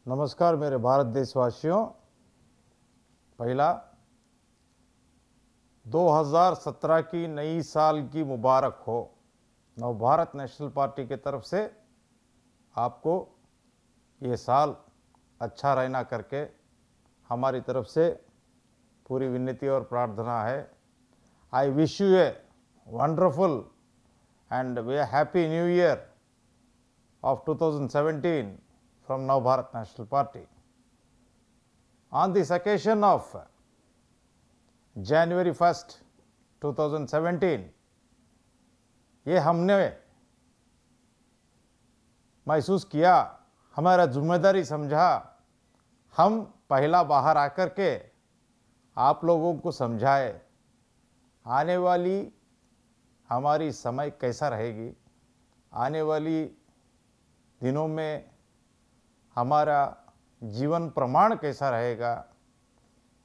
नमस्कार मेरे भारत देशवासियों। पहला 2017 की नई साल की मुबारक हो। नव भारत नेशनल पार्टी की तरफ से आपको ये साल अच्छा रहना करके हमारी तरफ से पूरी विनती और प्रार्थना है। I wish U a wonderful and a happy new year of 2017 from Now Bharat National Party. On this occasion of January 1st, 2017, ये हमने महसूस किया, हमारा जिम्मेदारी समझा, हम पहला बाहर आकर के आप लोगों को समझाए आने वाली हमारी समय कैसा रहेगी, आने वाली दिनों में हमारा जीवन प्रमाण कैसा रहेगा,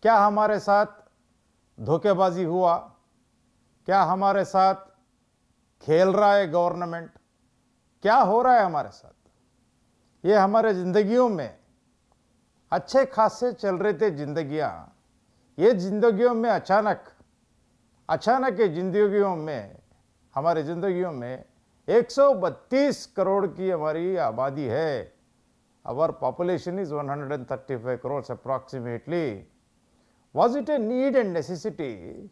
क्या हमारे साथ धोखेबाजी हुआ, क्या हमारे साथ खेल रहा है गवर्नमेंट, क्या हो रहा है हमारे साथ। ये हमारे ज़िंदगियों में अच्छे खासे चल रहे थे ज़िंदगियाँ, ये ज़िंदगियों में अचानक ये ज़िंदगियों में हमारे ज़िंदगियों में 132 करोड़ की हमारी आबादी है। Our population is 135 crores approximately. Was it a need and necessity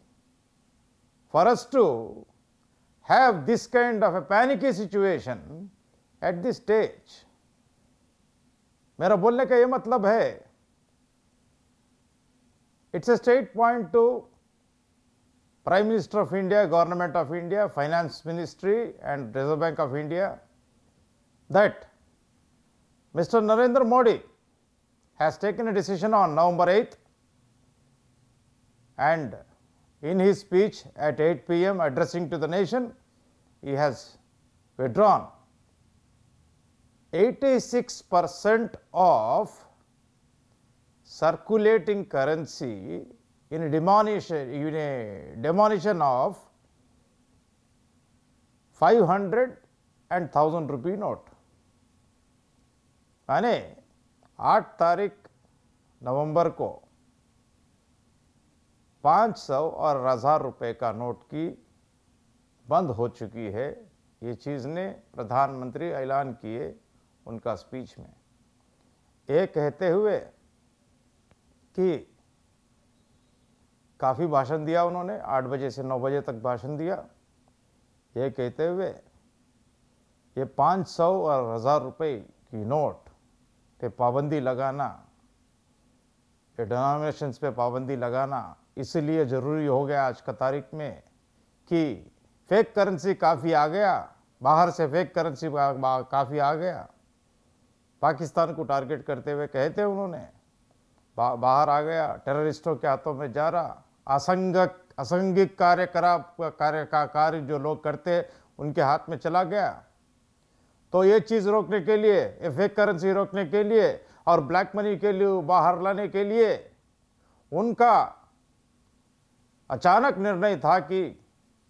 for us to have this kind of a panicky situation at this stage? मेरा बोलने का ये मतलब है, it's a straight point to Prime Minister of India, Government of India, Finance Ministry and Reserve Bank of India that Mr. Narendra Modi has taken a decision on November 8th, and in his speech at 8 p.m. addressing to the nation, he has withdrawn 86% of circulating currency in a diminution of 500 and 1000 rupee note. यानी 8 तारीख नवंबर को 500 और 1000 रुपये का note की बंद हो चुकी है। ये चीज़ ने प्रधानमंत्री ऐलान किए उनका स्पीच में, ये कहते हुए कि काफ़ी भाषण दिया उन्होंने, 8 बजे से 9 बजे तक भाषण दिया। ये कहते हुए ये 500 और 1000 रुपये की नोट पे पाबंदी लगाना, ये डिनोमिनेशंस पे पाबंदी लगाना इसलिए ज़रूरी हो गया आज का तारीख में कि फेक करेंसी काफ़ी आ गया, बाहर से फेक करेंसी काफ़ी आ गया। पाकिस्तान को टारगेट करते हुए कहते उन्होंने बाहर आ गया, टेररिस्टों के हाथों में जा रहा, असंगिक कार्य जो लोग करते उनके हाथ में चला गया। तो ये चीज़ रोकने के लिए, ये फेक करेंसी रोकने के लिए और ब्लैक मनी के लिए बाहर लाने के लिए उनका अचानक निर्णय था कि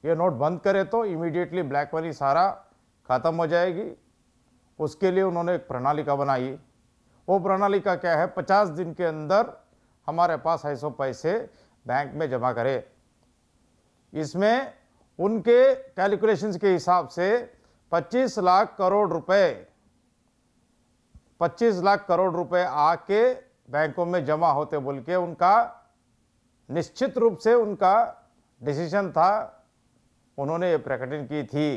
ये नोट बंद करे तो इमीडिएटली ब्लैक मनी सारा ख़त्म हो जाएगी। उसके लिए उन्होंने एक प्रणालिका बनाई। वो प्रणालिका क्या है, 50 दिन के अंदर हमारे पास ऐसो पैसे बैंक में जमा करे। इसमें उनके कैलकुलेशंस के हिसाब से 25 लाख करोड़ रुपए आके बैंकों में जमा होते बोल के उनका निश्चित रूप से उनका डिसीजन था, उन्होंने ये प्रकटन की थी।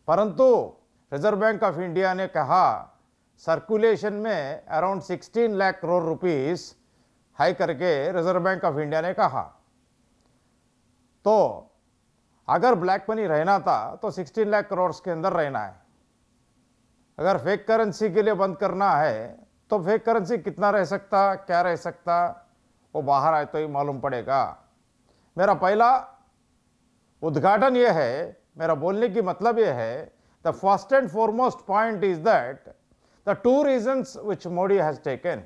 परंतु रिजर्व बैंक ऑफ इंडिया ने कहा सर्कुलेशन में around 16 lakh crore rupees high करके रिजर्व बैंक ऑफ इंडिया ने कहा। तो अगर ब्लैक मनी रहना था तो 16 लाख करोड़ के अंदर रहना है। अगर फेक करेंसी के लिए बंद करना है तो फेक करेंसी कितना रह सकता, क्या रह सकता, वो बाहर आए तो ही मालूम पड़ेगा। मेरा पहला उद्घाटन ये है, मेरा बोलने की मतलब ये है, the first and foremost point is that the 2 reasons which Modi has taken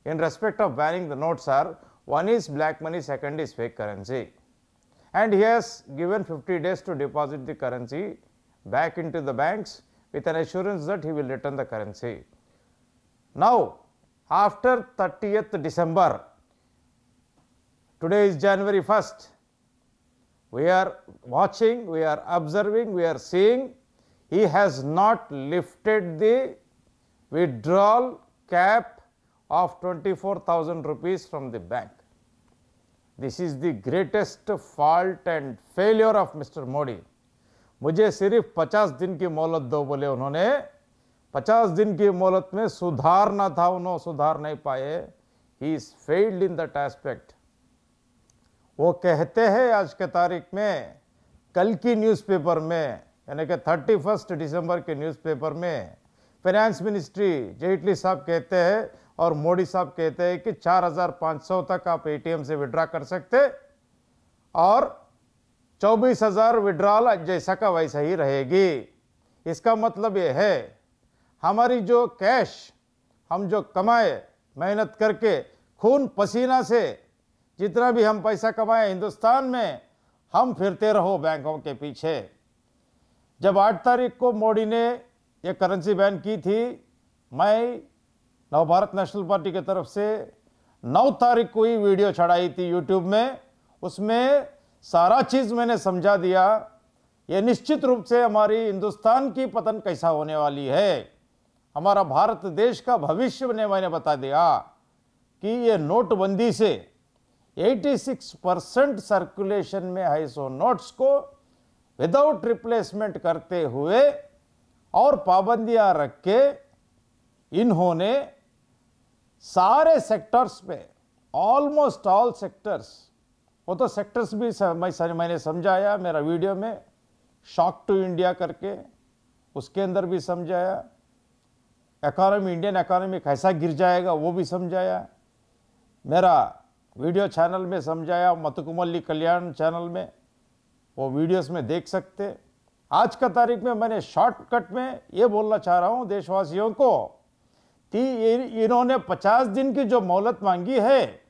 in respect of banning the notes are, one is black money, second is fake currency. And he has given 50 days to deposit the currency back into the banks with an assurance that he will return the currency. Now, after 30th December, today is January 1st, we are watching, we are observing, we are seeing, he has not lifted the withdrawal cap of 24,000 rupees from the bank. This is the greatest fault and failure of Mr. Modi. मुझे सिर्फ 50 दिन की मोहलत दो बोले उन्होंने, 50 दिन की मोहलत में सुधारना था, उन्होंने सुधार नहीं पाए. He is failed in that aspect. वो कहते हैं आज के तारीख में, कल की न्यूज़पेपर में, यानी कि 31 दिसंबर के न्यूज़पेपर में फाइनेंस मिनिस्ट्री जेटली साहब कहते हैं और मोदी साहब कहते हैं कि 4,500 तक आप एटीएम से विड्रॉ कर सकते और 24,000 विड्रॉल जैसा का वैसा ही रहेगी. इसका मतलब ये है, हमारी जो कैश हम जो कमाए मेहनत करके खून पसीना से जितना भी हम पैसा कमाए हिंदुस्तान में, हम फिरते रहो बैंकों के पीछे. जब 8 तारीख को मोदी ने ये करेंसी बैन की थी, मैं नवभारत नेशनल पार्टी की तरफ से 9 तारीख को ही वीडियो चढ़ाई थी यूट्यूब में. उसमें सारा चीज़ मैंने समझा दिया. ये निश्चित रूप से हमारी हिंदुस्तान की पतन कैसा होने वाली है, हमारा भारत देश का भविष्य मैंने बता दिया कि ये नोटबंदी से 86% सर्कुलेशन में है सो नोट्स को विदाउट रिप्लेसमेंट करते हुए और पाबंदियां रख के इन्होंने सारे सेक्टर्स पे, ऑलमोस्ट ऑल सेक्टर्स, वो तो सेक्टर्स भी मैंने समझाया मेरा वीडियो में, शॉक टू इंडिया करके उसके अंदर भी समझाया, इकोनॉमी, इंडियन इकोनॉमी कैसा गिर जाएगा वो भी समझाया, मेरा वीडियो चैनल में समझाया, मथुकुमल्ली कल्याण चैनल में, वो वीडियोस में देख सकते. आज का तारीख में मैंने शॉर्टकट में ये बोलना चाह रहा हूँ देशवासियों को कि इन्होंने 50 दिन की जो मोहलत मांगी है,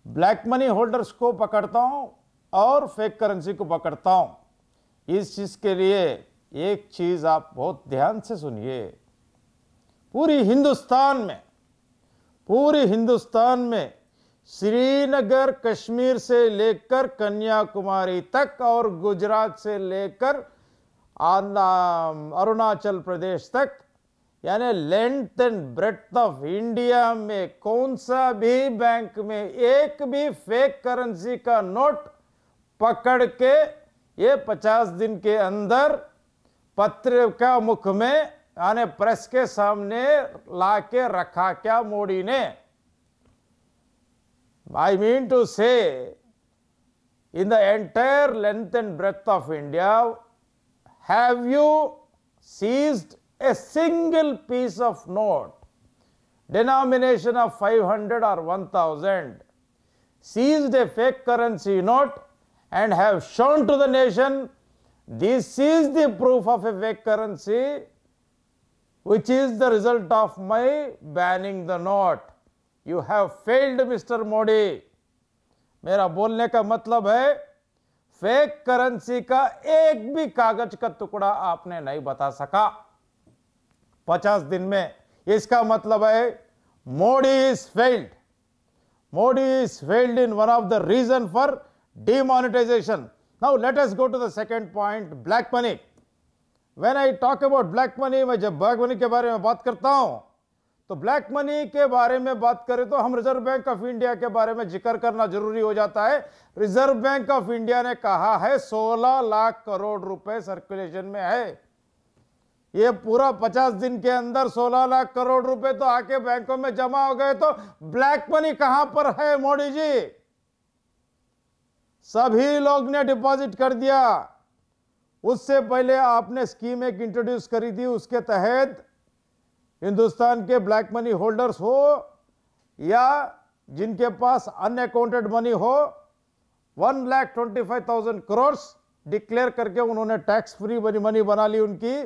ब्लैक मनी होल्डर्स को पकड़ता हूँ और फेक करेंसी को पकड़ता हूँ. इस चीज़ के लिए एक चीज़ आप बहुत ध्यान से सुनिए. पूरी हिंदुस्तान में श्रीनगर कश्मीर से लेकर कन्याकुमारी तक और गुजरात से लेकर अरुणाचल प्रदेश तक, यानी length and breadth of India में कौन सा भी बैंक में एक भी फेक करेंसी का नोट पकड़ के ये 50 दिन के अंदर पत्रिका मुख में यानी प्रेस के सामने लाके रखा क्या मोदी ने. I mean to say, in the entire length and breadth of India, have you seized a single piece of note, denomination of 500 or 1,000, seized a fake currency note and have shown to the nation, this is the proof of a fake currency, which is the result of my banning the note. You have failed, Mr. Modi. मेरा बोलने का मतलब है, fake currency का एक भी कागज का टुकड़ा आपने नहीं बता सका 50 दिन में. इसका मतलब है Modi is failed. Modi is failed in one of the reason for demonetization. Now let us go to the second point, black money. When I talk about black money, मैं जब ब्लैक मनी के बारे में बात करता हूं तो ब्लैक मनी के बारे में बात करें तो हम रिजर्व बैंक ऑफ इंडिया के बारे में जिक्र करना जरूरी हो जाता है. रिजर्व बैंक ऑफ इंडिया ने कहा है 16 लाख करोड़ रुपए सर्कुलेशन में है. ये पूरा 50 दिन के अंदर 16 लाख करोड़ रुपए तो आके बैंकों में जमा हो गए, तो ब्लैक मनी कहां पर है मोदी जी? सभी लोग ने डिपॉजिट कर दिया. उससे पहले आपने स्कीम एक इंट्रोड्यूस करी थी, उसके तहत हिंदुस्तान के ब्लैक मनी होल्डर्स हो या जिनके पास अनअकाउंटेड मनी हो, 1,25,000 करोड़ डिक्लेयर करके उन्होंने टैक्स फ्री मनी बना ली उनकी.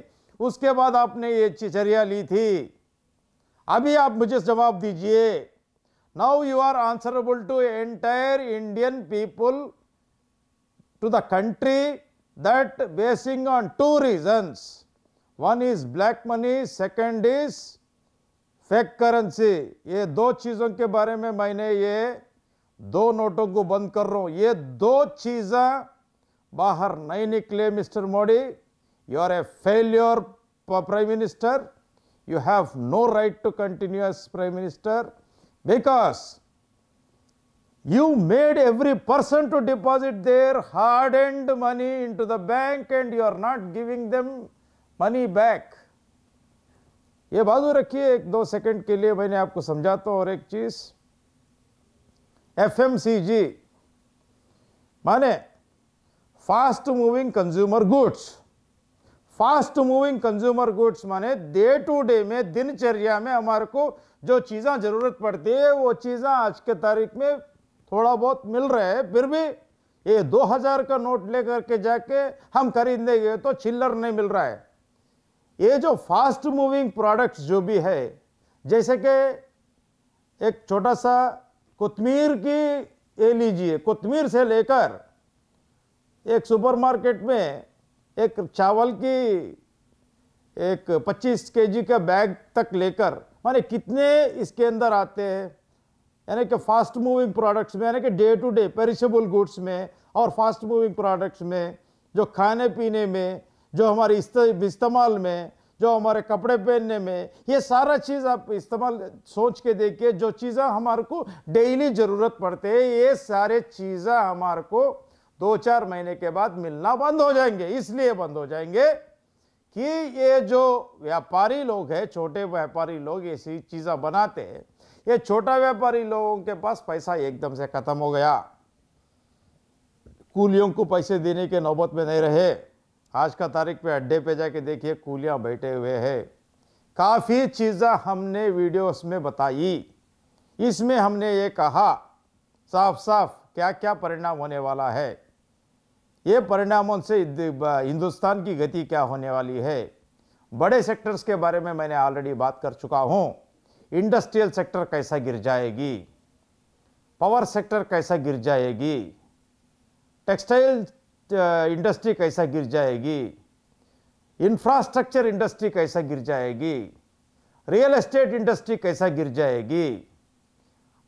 उसके बाद आपने ये चर्या ली थी. अभी आप मुझे जवाब दीजिए. Now you are answerable to entire Indian people, to the country, that basing on two reasons. One is black money, second is fake currency, ये दो चीज़ों के बारे में मैंने ये दो नोटों को बंद कर रहा हूं। ये दो चीज़ें बाहर नहीं निकले mister Modi, you are a failure prime minister, you have no right to continue as prime minister because you made every person to deposit their hard earned money into the bank and you are not giving them money back. ये बाजू रखिए एक दो second के लिए, मैंने आपको समझाता हूं। और एक चीज, FMCG माने fast moving consumer goods. Fast moving consumer goods माने डे टू डे में, दिनचर्या में हमारे को जो चीज़ें जरूरत पड़ती है वो चीज़ें आज के तारीख में थोड़ा बहुत मिल रहा है, फिर भी ये 2000 का नोट लेकर के जाके हम खरीदेंगे तो चिल्लर नहीं मिल रहा है। ये जो फास्ट मूविंग प्रोडक्ट्स जो भी है, जैसे कि एक छोटा सा कोतमीर की ये लीजिए, कोतमीर से लेकर एक सुपरमार्केट में एक चावल की एक 25 केजी का बैग तक लेकर, माने कितने इसके अंदर आते हैं, यानी कि फास्ट मूविंग प्रोडक्ट्स में, यानी कि day to day perishable goods में और फास्ट मूविंग प्रोडक्ट्स में, जो खाने पीने में, जो हमारे इस्तेमाल में, जो हमारे कपड़े पहनने में, ये सारा चीज़ आप इस्तेमाल सोच के देखिए, जो चीज़ें हमारे को डेली ज़रूरत पड़ते हैं, ये सारे चीज़ें हमारे को 2-4 महीने के बाद मिलना बंद हो जाएंगे। इसलिए बंद हो जाएंगे कि ये जो व्यापारी लोग हैं, छोटे व्यापारी लोग ऐसी चीज़ें बनाते हैं, ये छोटा व्यापारी लोगों के पास पैसा एकदम से खत्म हो गया, कूलियों को पैसे देने के नौबत में नहीं रहे। आज का तारीख पे अड्डे पे जाके देखिए कूलियाँ बैठे हुए हैं। काफ़ी चीज़ें हमने वीडियोस में बताई, इसमें हमने ये कहा साफ साफ क्या क्या परिणाम होने वाला है, ये परिणामों से हिंदुस्तान की गति क्या होने वाली है। बड़े सेक्टर्स के बारे में मैंने ऑलरेडी बात कर चुका हूँ। इंडस्ट्रियल सेक्टर कैसा गिर जाएगी, पावर सेक्टर कैसा गिर जाएगी, टेक्सटाइल इंडस्ट्री कैसा गिर जाएगी, इंफ्रास्ट्रक्चर इंडस्ट्री कैसा गिर जाएगी, रियल एस्टेट इंडस्ट्री कैसा गिर जाएगी।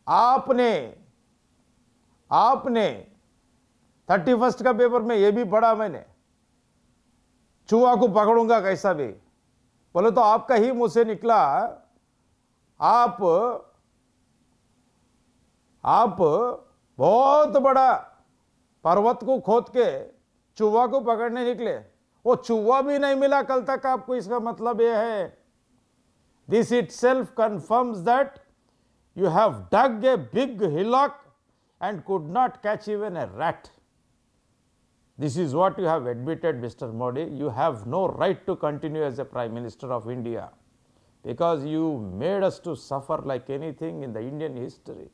आपने 31 का पेपर में ये भी पढ़ा मैंने, चूहा को पकड़ूंगा कैसा भी, बोले तो आपका ही मुंह से निकला। आप बहुत बड़ा पर्वत को खोद के चूहा को पकड़ने निकले, वो चूहा भी नहीं मिला कल तक आपको। इसका मतलब यह है, this itself confirms that you have dug a big hillock and could not catch even a rat. This is what you have admitted, Mr. Modi. You have no right to continue as a Prime Minister of India because you made us to suffer like anything in the Indian history.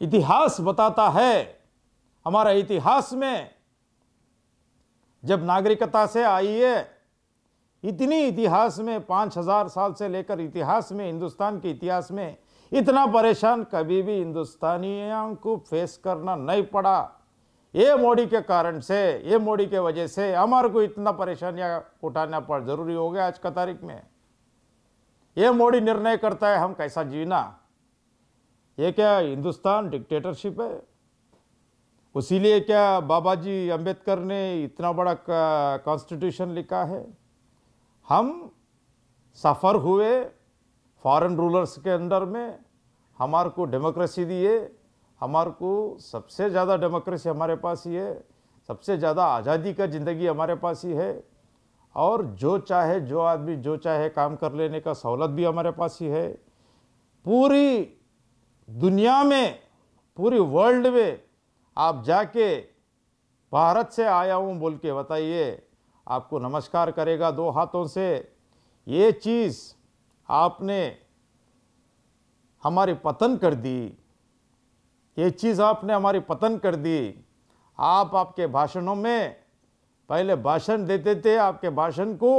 इतिहास बताता है, हमारा इतिहास में जब नागरिकता से आई है, इतनी इतिहास में 5000 साल से लेकर इतिहास में, हिंदुस्तान के इतिहास में इतना परेशान कभी भी हिंदुस्तानियों को फेस करना नहीं पड़ा। ये मोदी के कारण से, ये मोदी के वजह से हमारे को इतना परेशानियां उठाना पड़ जरूरी हो गया आज का तारीख में। ये मोदी निर्णय करता है हम कैसा जीना। ये क्या हिंदुस्तान डिक्टेटरशिप है? उसीलिए क्या बाबा जी अम्बेडकर ने इतना बड़ा कॉन्स्टिट्यूशन लिखा है? हम सफ़र हुए फॉरेन रूलर्स के अंडर में, हमारे को डेमोक्रेसी दिए, हमारे को सबसे ज़्यादा डेमोक्रेसी हमारे पास ही है, सबसे ज़्यादा आज़ादी का ज़िंदगी हमारे पास ही है, और जो चाहे जो आदमी जो चाहे काम कर लेने का सहूलत भी हमारे पास ही है। पूरी दुनिया में, पूरी वर्ल्ड में आप जाके भारत से आया हूँ बोल के बताइए, आपको नमस्कार करेगा 2 हाथों से। ये चीज़ आपने हमारी पतन कर दी, ये चीज़ आपने हमारी पतन कर दी। आपके भाषणों में पहले भाषण देते थे, आपके भाषण को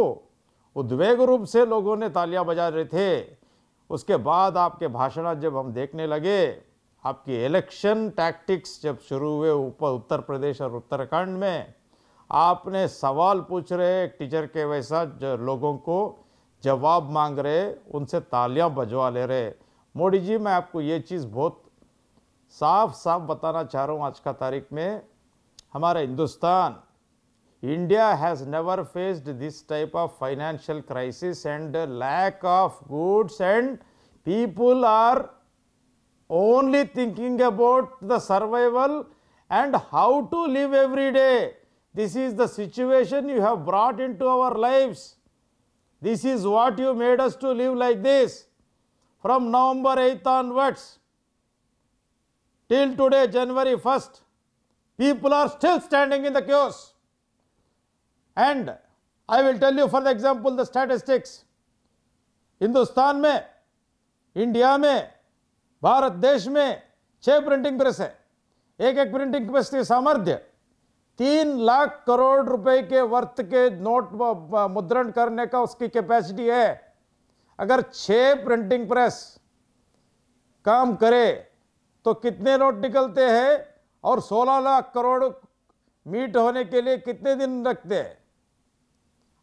उद्वेग रूप से लोगों ने तालियां बजा रहे थे। उसके बाद आपके भाषण जब हम देखने लगे, आपकी इलेक्शन टैक्टिक्स जब शुरू हुए उत्तर प्रदेश और उत्तराखंड में, आपने सवाल पूछ रहे एक टीचर के वैसा जो लोगों को जवाब मांग रहे, उनसे तालियां बजवा ले रहे। मोदी जी, मैं आपको ये चीज़ बहुत साफ साफ बताना चाह रहा हूँ आज का तारीख में, हमारा Hindustan, India has never faced this type of financial crisis and lack of goods, and people are only thinking about the survival and how to live every day. This is the situation you have brought into our lives. This is what you made us to live like this. From November 8th onwards till today, January 1st, people are still standing in the queues. And I will tell you for the example the statistics. Hindustan में, India में, भारत देश में 6 printing press है। एक एक printing press की सामर्थ्य 3 लाख करोड़ रुपए के वर्थ के नोट मुद्रण करने का उसकी कैपेसिटी है। अगर 6 प्रिंटिंग प्रेस काम करे तो कितने नोट निकलते हैं, और 16 लाख करोड़ मीट होने के लिए कितने दिन लगते हैं,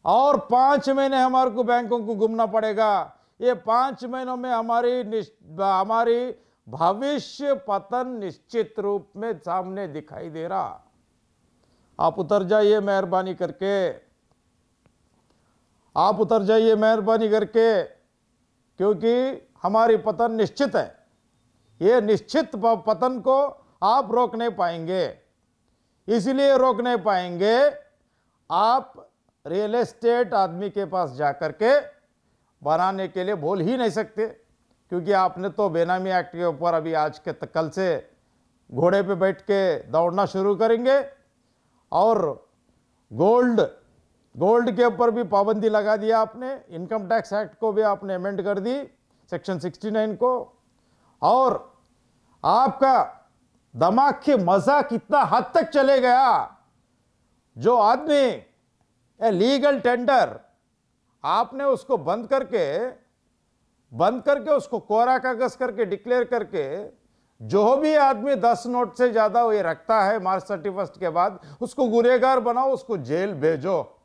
और 5 महीने हमारे को बैंकों को घूमना पड़ेगा। ये 5 महीनों में हमारी भविष्य पतन निश्चित रूप में सामने दिखाई दे रहा। आप उतर जाइए मेहरबानी करके, आप उतर जाइए मेहरबानी करके, क्योंकि हमारी पतन निश्चित है। ये निश्चित पतन को आप रोक नहीं पाएंगे। इसलिए रोक नहीं पाएंगे, आप रियल एस्टेट आदमी के पास जाकर के बनाने के लिए बोल ही नहीं सकते, क्योंकि आपने तो बेनामी एक्ट के ऊपर अभी आज के कल से घोड़े पे बैठ के दौड़ना शुरू करेंगे, और गोल्ड के ऊपर भी पाबंदी लगा दिया आपने। इनकम टैक्स एक्ट को भी आपने अमेंड कर दी, सेक्शन 69 को। और आपका दिमाग की मजा कितना हद तक चले गया, जो आदमी लीगल टेंडर आपने उसको बंद करके उसको कोरा कागज करके डिक्लेयर करके, जो भी आदमी 10 नोट से ज्यादा ये रखता है मार्च 31 के बाद, उसको गुनहगार बनाओ, उसको जेल भेजो।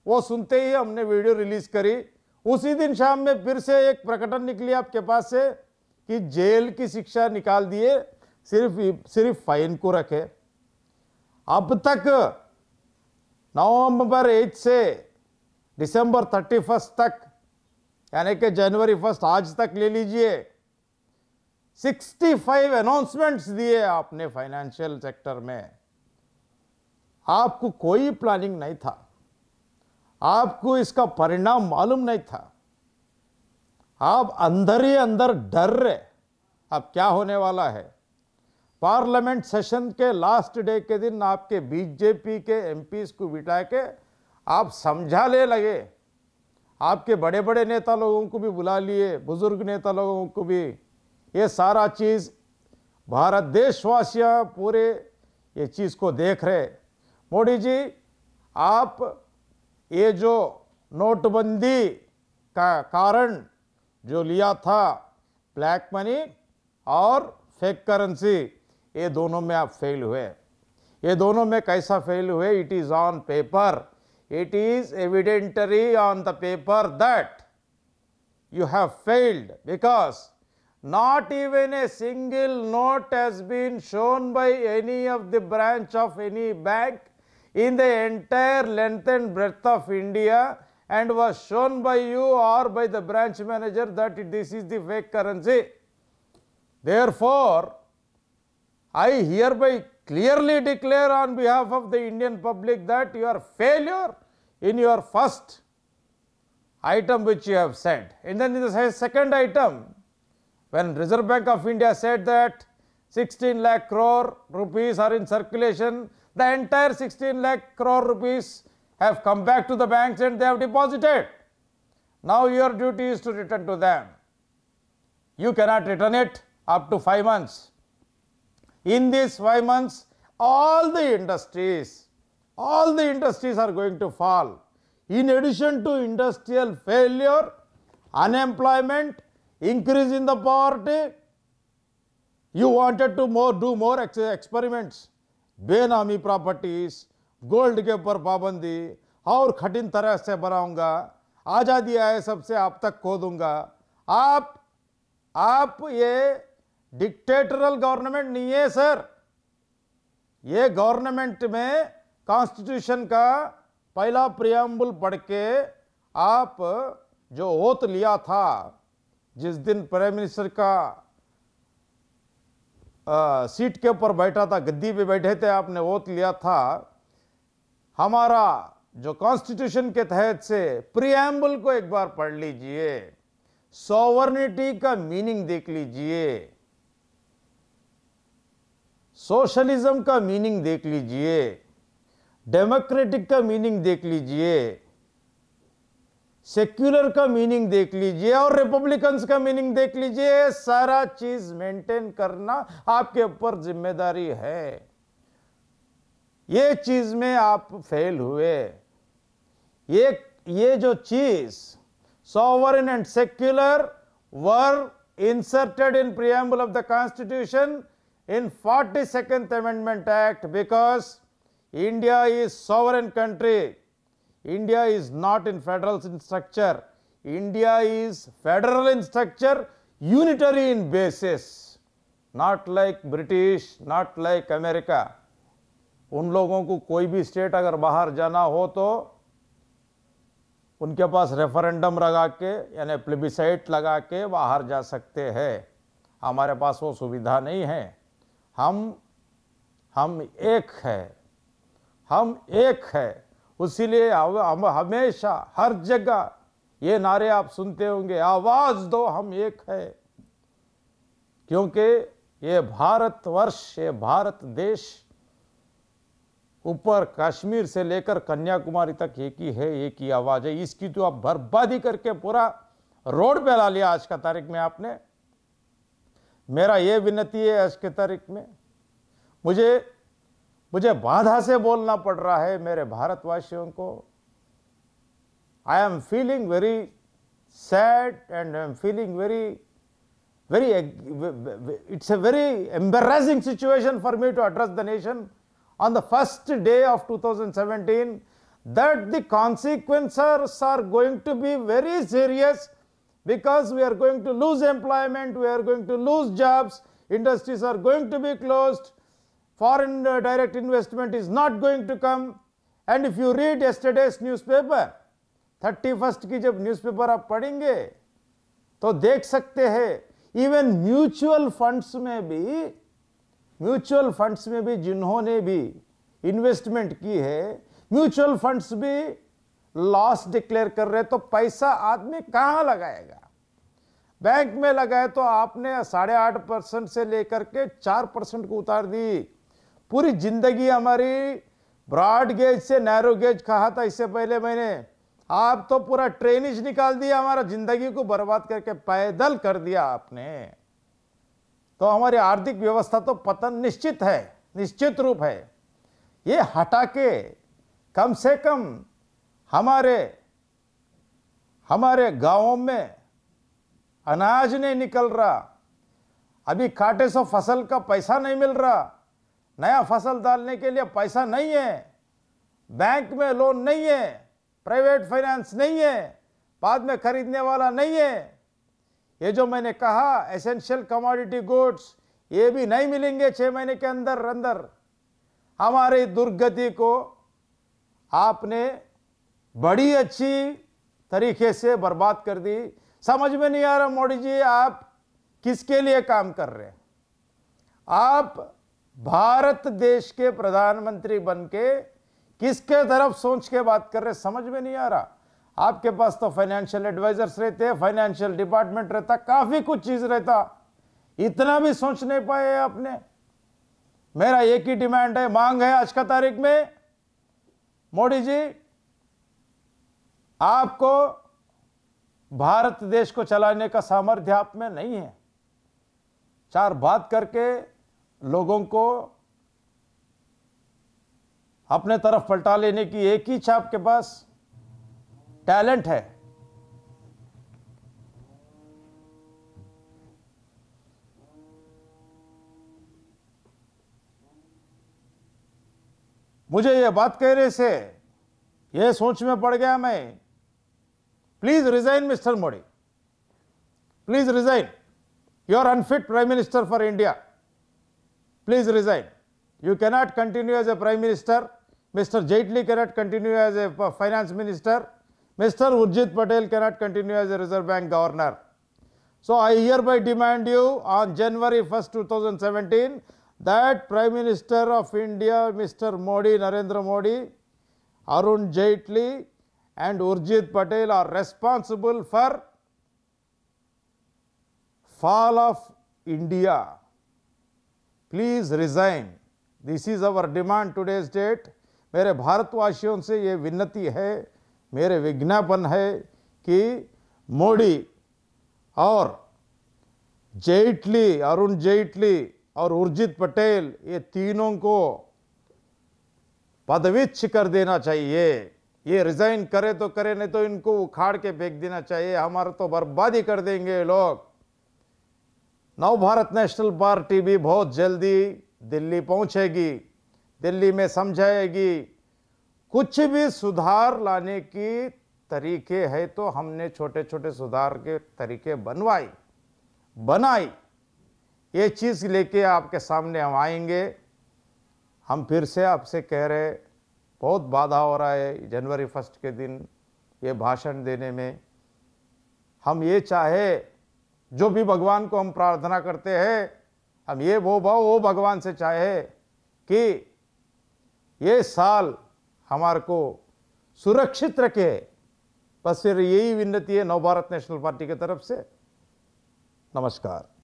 वो सुनते ही हमने वीडियो रिलीज करी। उसी दिन शाम में फिर से एक प्रकटन निकली आपके पास से कि जेल की शिक्षा निकाल दिए, सिर्फ फाइन को रखे। अब तक नवंबर 8 से दिसंबर 31 तक, यानी कि जनवरी 1 आज तक ले लीजिए, 65 अनाउंसमेंट्स दिए आपने फाइनेंशियल सेक्टर में। आपको कोई प्लानिंग नहीं था, आपको इसका परिणाम मालूम नहीं था। आप अंदर ही अंदर डर रहे अब क्या होने वाला है। पार्लियामेंट सेशन के लास्ट डे के दिन आपके बीजेपी के एमपीज को बिठा के आप समझा ले लगे। आपके बड़े बड़े नेता लोगों को भी बुला लिए, बुजुर्ग नेता लोगों को भी। ये सारा चीज भारत देशवासियां पूरे ये चीज को देख रहे। मोदी जी, आप ये जो नोटबंदी का कारण जो लिया था, ब्लैक मनी और फेक करेंसी, ये दोनों में आप फेल हुए। ये दोनों में कैसा फेल हुए? It is on paper, it is evidentiary on the paper that you have failed, because not even a single note has been shown by any of the branch of any bank in the entire length and breadth of India, and was shown by you or by the branch manager that this is the fake currency. Therefore, I hereby clearly declare on behalf of the Indian public that your failure in your first item which you have said. And then in the second item, when Reserve Bank of India said that 16 lakh crore rupees are in circulation, the entire 16 lakh crore rupees have come back to the banks and they have deposited. Now your duty is to return to them. You cannot return it up to 5 months. In these 5 months, all the industries are going to fall. In addition to industrial failure, unemployment, increase in the poverty, you wanted to do more experiments. बेनामी properties, gold के ऊपर पाबंदी और कठिन तरह से बनाऊंगा। आजादी आए सबसे आप तक खो दूंगा। आप ये डिक्टेटरल गवर्नमेंट नहीं है सर। ये गवर्नमेंट में कॉन्स्टिट्यूशन का पहला प्रियम्बल पढ़ के आप जो ओथ लिया था, जिस दिन प्राइम मिनिस्टर का सीट के ऊपर बैठा था, गद्दी पे बैठे थे, आपने ओथ लिया था। हमारा जो कॉन्स्टिट्यूशन के तहत से प्रियम्बल को एक बार पढ़ लीजिए, सॉवरेनिटी का मीनिंग देख लीजिए, सोशलिज्म का मीनिंग देख लीजिए, डेमोक्रेटिक का मीनिंग देख लीजिए, सेक्युलर का मीनिंग देख लीजिए और रिपब्लिकन्स का मीनिंग देख लीजिए। सारा चीज मेंटेन करना आपके ऊपर जिम्मेदारी है। ये चीज में आप फेल हुए। ये जो चीज sovereign and secular were inserted in preamble of the Constitution in 42nd Amendment Act because India is sovereign country. India is not in federal structure. India is federal in structure, unitary in basis, not like British, not like America. उन लोगों को कोई भी state अगर बाहर जाना हो तो उनके पास रेफरेंडम लगा के यानी प्लेबिसाइट लगा के बाहर जा सकते हैं। हमारे पास वो सुविधा नहीं है। हम एक है, हम एक है। उसीलिए हम हमेशा हर जगह ये नारे आप सुनते होंगे, आवाज दो हम एक है। क्योंकि ये भारतवर्ष, ये भारत देश ऊपर कश्मीर से लेकर कन्याकुमारी तक एक ही है, एक ही आवाज है। इसकी तो आप बर्बादी करके पूरा रोड पे ला लिया आज का तारीख में आपने। मेरा ये विनती है आज के तारीख में, मुझे बाधा से बोलना पड़ रहा है मेरे भारतवासियों को। I am feeling very sad and I am feeling it's a very embarrassing situation for me to address the nation on the first day of 2017, that the consequences are going to be very serious because we are going to lose employment, we are going to lose jobs, industries are going to be closed, foreign direct investment is not going to come. And if you read yesterday's newspaper, 31st की जब newspaper आप पढ़ेंगे तो देख सकते हैं even mutual funds में भी जिन्होंने भी इन्वेस्टमेंट की है, म्यूचुअल फंड्स भी लॉस डिक्लेयर कर रहे। तो पैसा आदमी कहां लगाएगा? बैंक में लगाए तो आपने 8.5% से लेकर के 4% को उतार दी। पूरी जिंदगी हमारी ब्रॉड गेज से नैरो गेज कहा था इससे पहले मैंने, आप तो पूरा ट्रेनिज निकाल दिया, हमारा जिंदगी को बर्बाद करके पैदल कर दिया आपने। तो हमारी आर्थिक व्यवस्था तो पतन निश्चित है, निश्चित रूप है। ये हटा के कम से कम हमारे गांवों में अनाज नहीं निकल रहा, अभी कांटे से फसल का पैसा नहीं मिल रहा, नया फसल डालने के लिए पैसा नहीं है, बैंक में लोन नहीं है, प्राइवेट फाइनेंस नहीं है, बाद में खरीदने वाला नहीं है। ये जो मैंने कहा एसेंशियल कमोडिटी गुड्स, ये भी नहीं मिलेंगे 6 महीने के अंदर। हमारी दुर्गति को आपने बड़ी अच्छी तरीके से बर्बाद कर दी। समझ में नहीं आ रहा मोदी जी आप किसके लिए काम कर रहे हैं? आप भारत देश के प्रधानमंत्री बनके किसके तरफ सोच के बात कर रहे, समझ में नहीं आ रहा। आपके पास तो फाइनेंशियल एडवाइजर्स रहते हैं, फाइनेंशियल डिपार्टमेंट रहता, काफी कुछ चीज रहता, इतना भी सोच नहीं पाए आपने। मेरा एक ही डिमांड है, मांग है आज का तारीख में, मोदी जी आपको भारत देश को चलाने का सामर्थ्य आप में नहीं है। 4 बात करके लोगों को अपने तरफ पलटा लेने की एक ही इच्छा आपके पास टैलेंट है। मुझे यह बात कहने से यह सोच में पड़ गया मैं, Please resign, Mr. Modi. Please resign. You are unfit Prime Minister for India. Please resign. You cannot continue as a Prime Minister. Mr. Jaitley cannot continue as a Finance Minister. Mr. Urjit Patel cannot continue as a Reserve Bank Governor. So I hereby demand you on January 1st, 2017 that Prime Minister of India, Mr. Modi, Narendra Modi, Arun Jaitley and Urjit Patel are responsible for fall of India. Please resign. This is our demand today's date. मेरे भारतवासियों से ये विनती है, मेरे विज्ञापन है कि मोदी और जेटली, अरुण जेटली और उर्जित पटेल ये तीनों को पदवीच्युत कर देना चाहिए। ये रिजाइन करे तो करे, नहीं तो इनको उखाड़ के फेंक देना चाहिए। हमारा तो बर्बादी कर देंगे ये लोग। नव भारत नेशनल पार्टी भी बहुत जल्दी दिल्ली पहुंचेगी, दिल्ली में समझाएगी। कुछ भी सुधार लाने की तरीके है तो हमने छोटे छोटे सुधार के तरीके बनाई। ये चीज़ लेके आपके सामने हम आएंगे। हम फिर से आपसे कह रहे, बहुत बाधा हो रहा है जनवरी 1 के दिन ये भाषण देने में। हम ये चाहे, जो भी भगवान को हम प्रार्थना करते हैं, हम ये वो भगवान से चाहे कि ये साल हमारे को सुरक्षित रखे। बस फिर यही विनती है नव भारत नेशनल पार्टी की तरफ से। नमस्कार।